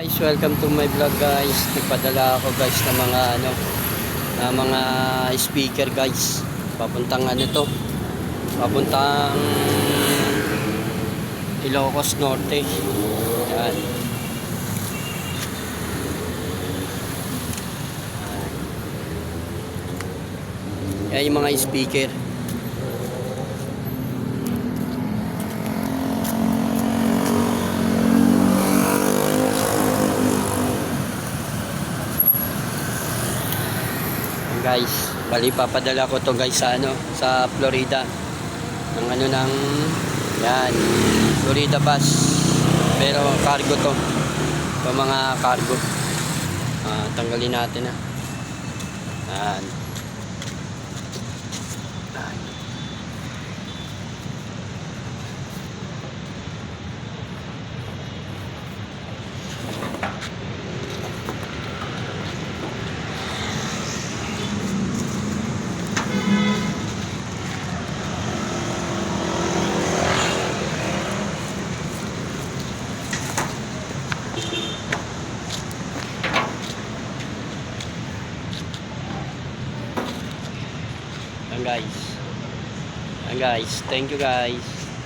Guys, welcome to my vlog guys. Nagpadala ako guys ng mga mga speaker guys. Papuntang papuntang Ilocos Norte. Yan. Yan yung mga speaker. Guys, bali papadala ko to guys sa Florida ng yan, Florida bus, pero cargo to mga cargo. Tanggalin natin yan. Guys, thank you guys.